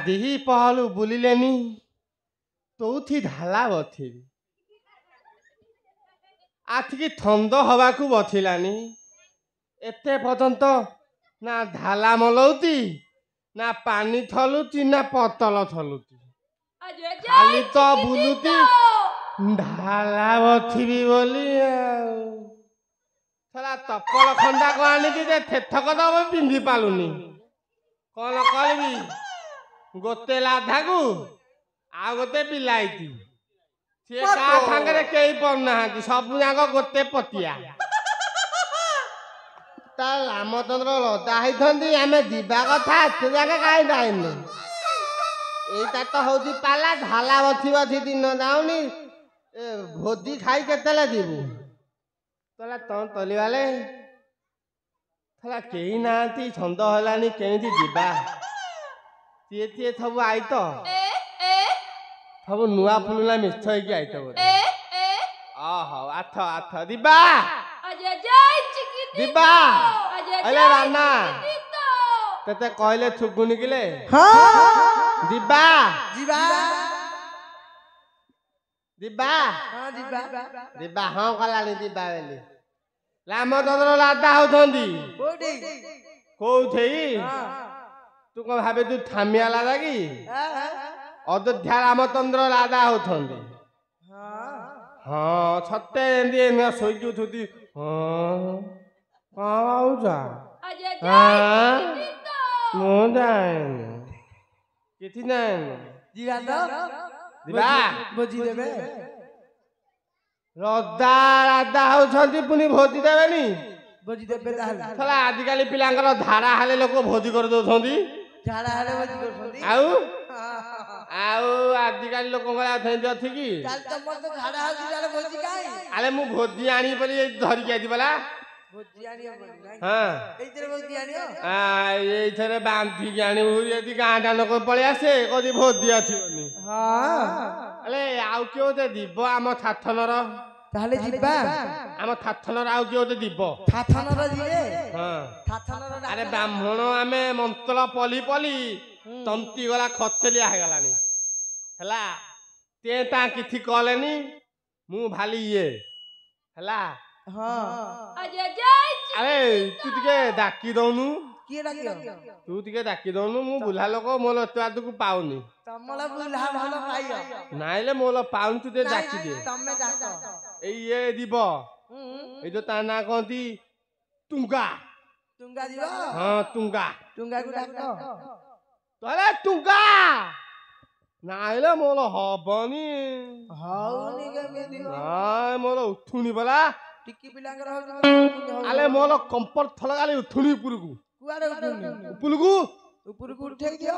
दिही पहलू बुलिलेनी तौथी ढाला बथिरी आथिकी थंद हवाकू बथिलानी एते पर्यंत ना ढाला मलौती ना पानी थलुती ना पतल थलुती खाली तो बुलुती ढाला बथिबी बोली साला तपल खंडा को आनिकी जे थेथक दब पिंधि पालुनी कौन करबी गोटे लाधाकू आ गोटे बिलाईती सी का सांगे कई पड़ना सब जाक गोटे पतिया ता रामचंद्र लदा होती आम जा कथा एत जाके कहीं जाइनु यहीटा तो हूँ पाला ढाला बथी बथी दिन जाऊनी भोजी खाई केतेले जीवु तला तम तलिवाले थला कई ना छंद हलानी केमिति जीवा सी सी सब आई तो सब नुआ फुलुना मिछ होगी आई तो ओहो आथ आथ दिबा दिबा अरे राना तते कहले थुगुनी किले हां दिबा दिबा दिबा हां दिबा दिबा हां कलानी दिबा बेली रामचंद्र लादा होथंदी कोठी कोठी तू को भाबे तू थामिया लादा की अयोध्या रामचंद्र लादा होथंदी हां हां सत्ते एंदी न सोइजु थुदी हां आउजा हां मो जाइन किथि नाइन जीवा तो दिबा भोजी देबे रदा रादा होछंती पुनी भोजी देबेनी भोजी देबे ताहले थला आजि काली पिलांकर धारा हाले लोक भोजी कर दोथंती धारा हाले भोजी करथंती आउ आउ आजि काली लोक गला थेंदी अछि की चाल तमर तो धारा हाली जाले भोजी काई आले मु भोजी आनी पली धरि के आजि बला भोजी आनी बोली हां एइतरे भोजी आनियो आ एइथरे बांधी जानी उरी यदि गांडा लोक पळे आसे कदी भोजी अछि बोली हां अले आउ कियो ते दिबो आम थाथनर ताले जिबा आम थाथनर आउ कियो ते दिबो थाथनर जिए हां थाथनर अरे ब्राह्मण आमे मंतल पली पली तंती गला खतलिया हे गलानी हला ते ता किथि कहलेनी मु भाली ये हला हां अरे तू टिके डाकी दउनु किए डाकियो तू टिके डाकी दउनु मु बुला लोक मोल एतवाद को पाउनी तमला बुला भालो पाइयो नाइले मोल पाउन तू ते डाकी दे तमे डाको ए ये दिबो ए जो ता ना कहती तुंगा तुंगा दिबो हां तुंगा तुंगा को डाको तले तुंगा नाइले मोल हबनी हाउनी केमिति नाय मोल उठुनी बला टिकी पिलांगर हो आले मोल कंपर थलगाले उठुनी पुरगु कुआरे उठुनी पुलगु पुरगु उठे दियो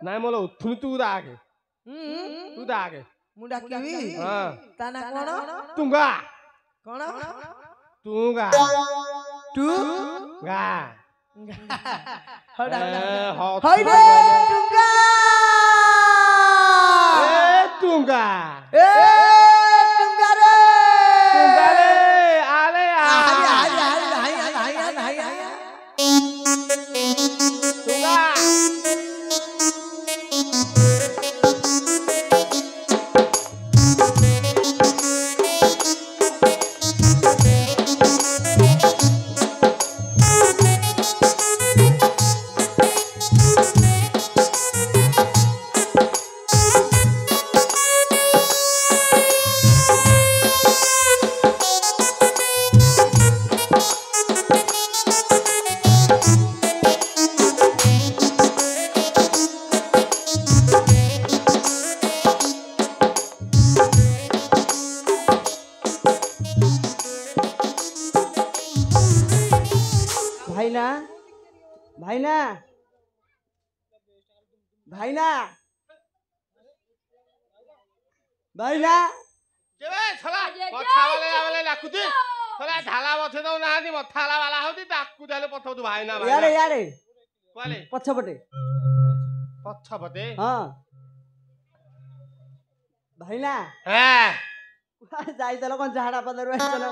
नाय मोल उठुनी तू दागे तू दागे मु डाकीबी हां ताना कोन तुंगा कोन तुंगा तू गा हडा होय रे तुंगा ए तुंगा ए तुंगा रे आले तुंगा भाईना भाईना भाईना केबे छला पछा वाले लाकुती छला ढाला बथे दउ नाहादी मथाला वाला होती ताकू देले पथौ तू भाईना भाईना यारे कोले पछपटे हां भाईना हां जाई तलो कोन झाडा पदर आइतलो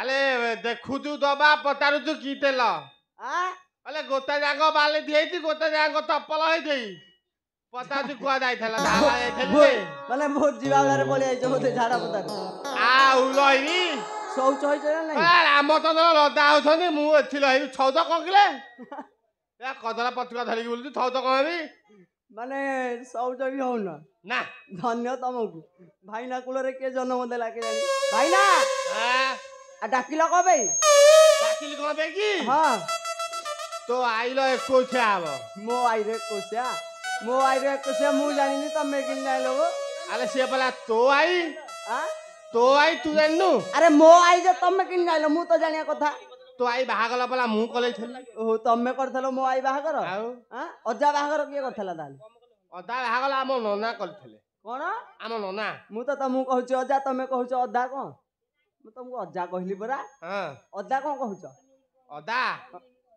आले देखु तू दबा पतारु तू कीतेल आ अले गोता जागो बाले दिएती गोता जागो तप्पल होई देई पता तू कुआ जाइथला धारा जाइथले माने बहुत जीवावलारे पळे आइछ होते झाडा पता आ उलइनी शौच होइछ ना नहीं आ रामचंद्र लदा होछनी मु एथि लहि छौद कोकिले या कदला पत्रिका धरि बोलती छौद कहबी माने शौच भी हो ना धन्य तमकु भाईना कुलरे के जन्म देला के जानी भाईना हां आ डाकिला कबे डाकिल कबे की हां तो आइलो 21 आबो मो आइरे कोसिया मु जानिनी तमे किन जाइलो अरे से बोला तो आई हां तो आई तू जाननु अरे मो आई जे तमे किन जाइलो मु तो जानिया कथा तो आई बाहागला बोला मु कले छली ओ तमे करथलो मो आई बाहागर हां अजा बाहागर के करथला दाल अदा बाहागला हम नना करथले कोन हम नना मु तो तमु कहूछ अजा तमे कहूछ अदा को मु तुमको अजा कहली परा हां अदा को कहूछ अदा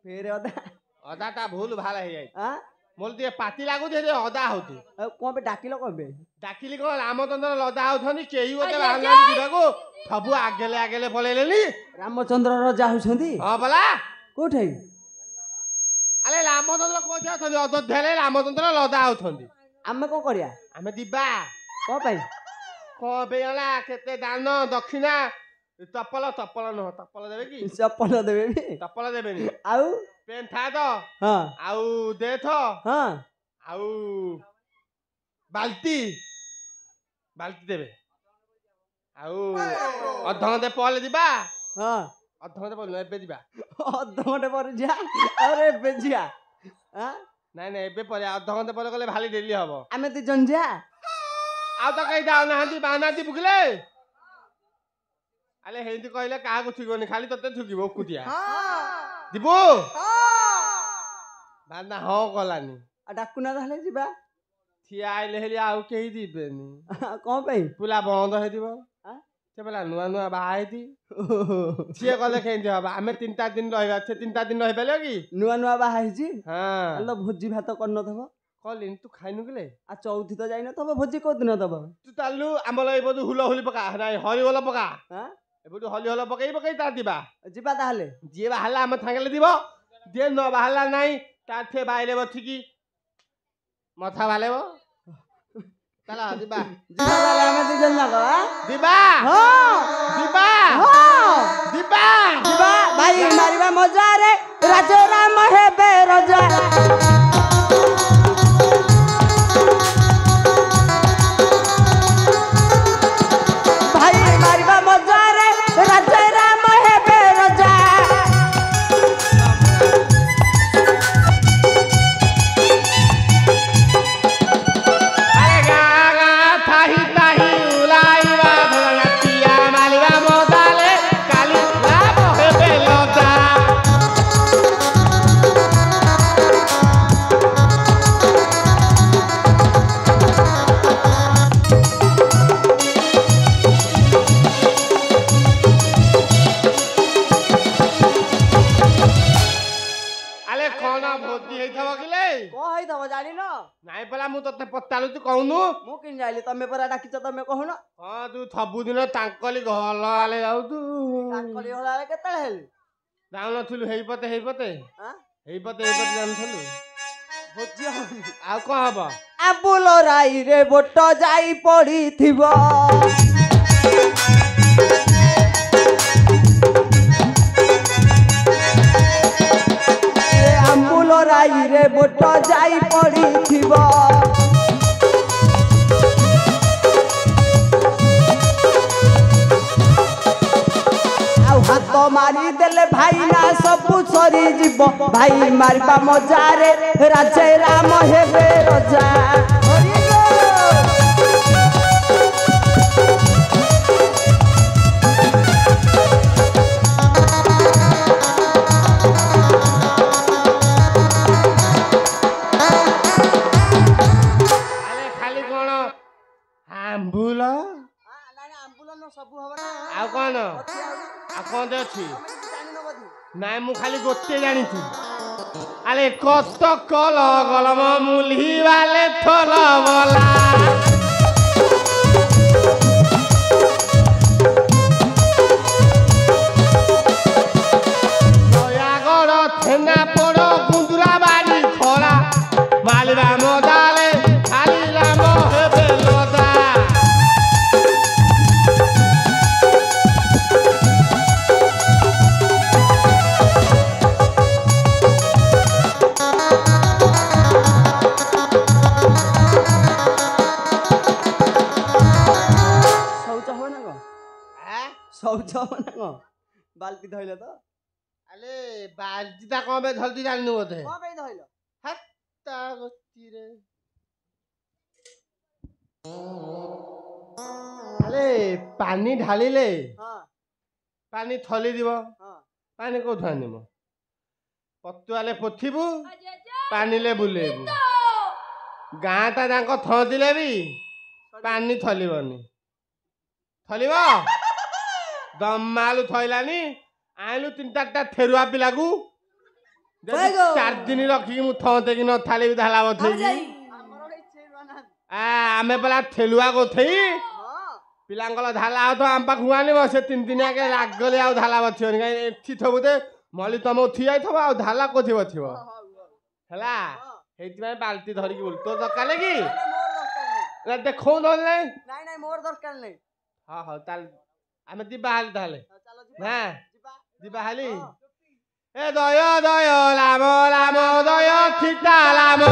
फेर अदा ता भूल भाला हे जाई हां मोल दिए पाती लागु जे अदा होती कोन पे डाकिलो कोन पे डाकिली को रामचंद्र लदा होथनी केही ओते बाहला दिबाको सबु आगेले पळेलेनी रामचंद्र राजा होछंती हां बला कोठै अरे रामचंद्र कोठे होथनी अयोध्या रामचंद्र लदा होथनी आमे को करिया आमे दिबा को पई को बेला केते दान दक्षिणा तपल न तपल देबे की चप्पल देबे भी तपल देबे नी आउ पेन था तो हां आउ देथ हां आउ बाल्टी देबे आउ अधघंटे पहले दिबा हां अधघंटे पहले एबे दिबा अधघंटे पर जा अरे बेजिया हां नहीं एबे पहले अधघंटे पहले गले भाली डेली हबो आमे ती जंजा आ तो कहि दाउ नाहंती बानाती बुगले अले हेंती कहले काहा को ठिगोनी खाली तते ठुकिबो कुतिया हां दिबो हां बाना हो गलानी आ डाकुना रहले जिबा थिया आइले हेली आउ केही दिबेनी कोन पे पुला बंद हे दिबो हां से बोला नुआ बाहाइती से कहले केंती हबा हमें 3-4 दिन रहबा से 3-4 दिन रहबेले की नुआ बाहाइजी हां अल्ल भोजी भात करन थबो कलिन तू खाइनु गेले आ चौथी तो जाइन तब भोजी को दिन तब तू तालु आमल एबदु हुलहुली पका नाइ हरिवल पका हां एबदु हलिहल पकई ता दिबा जिबा ताहले जे बाहला हम थांगले दिबो जे न बाहला नाही ताथे बाइले बथिकी मथा बालेबो चला दिबा बाले हम दी जन्ना का दिबा हां दिबा हां दिबा भाई मारिबा मजा रे राजा राम हे बेरोजा नाइ पला मु तते पत्तालु तू कहनु मु किन जाइली तमे परा डाकिछ तमे कहन हां तू सबु दिन तांकली घल आले जाउ तू तांकली हलाले केतले हेली जाउ नथुलु हेई पते हां हेई पते जानथलु भोजी आ को हबो आबुल राई रे बोट जाई पड़ी थिबो आबुल राई रे बोट जाई पड़ी थिबो हाथ मारी देले भाई ना सब सरी जीव भाई मारबा मजा रे राजे राम हेबे रजा खाली कोन आंबुल सब हबना आ कोन आ कोन दे छी नाइ मु खाली गोटे जानी छी अरे कत कल गलम मुली वाले थल बोला नयागढ़ थेना पड़ ଶୌଚ ହବ ନା କଣ ବାଲ୍ଟି ଧଇଲ ତ ଆଲେ ବାଲ୍ଟିଟା କଣ ପାଇଁ ଧରିଛି ଜାଣିନୁ ବୋଧେ କଣ ପାଇଁ ଧଇଲ ହାତ୍ତା ଗତିରେ ଆଲେ ପାଣି ଢାଳିଲେ ହଁ ପାଣି ଥଲିଯିବ ହଁ ପାଣି କୋଉଠୁ ଆଣିବ ପତୁଆଲେ ପୋଥିବୁ ପାଣିଲେ ବୁଲେଇବୁ ଗାଁଟା ଯାକ ଥଁଦିଲେ ବି ପାଣି ଥଲିବନି ଥଲିବ ଦମାଲୁ ଥଇଲାନି ଆଇଲୁ 3-4ଟା ଥେରୁଆ ପିଲାକୁ 4 ଦିନ ରଖିକି ମୁଁ ଥଁତେ କି ନ ଥାଳିବି ଧାଲା ବଥେଇକି ଆମେ ପରା ଥେଲୁଆ ଗୋଥେଇ ପିଲାଙ୍କର ଧାଲା ହଉଥ ଆମ ପାଖକୁ ଆଣିବ ସେ 3 ଦିନ ଆଗେ ରାଗଲେ ଆଉ ଧାଲା ବଥିବନି କାହିଁକି ଏଠି ଥବୁ ଦେ ମଳି ତମ ଉଠି ଯାଇଥିବ ଆଉ ଧାଲା କୋଥି ବଥିବ ହେଲା ସେଇଥିପାଇଁ ବାଲ୍ଟି ଧରିକି ବୁଲ ତୋର ଦରକାର କି ଦେଖଉ ନହେଲେ ନାଇଁ ନାଇଁ ନାଇଁ ମୋର ଦରକାର ନାହିଁ ହଁ ହଉ ତାହେଲେ ଆମେ ଯିବା ହାଲି ତାହେଲେ ନା ଯିବା ହାଲି ଏ ଦୟ ଦୟ ଲାମ ଲାମ ଦୟ ଥିଟା ଲାମ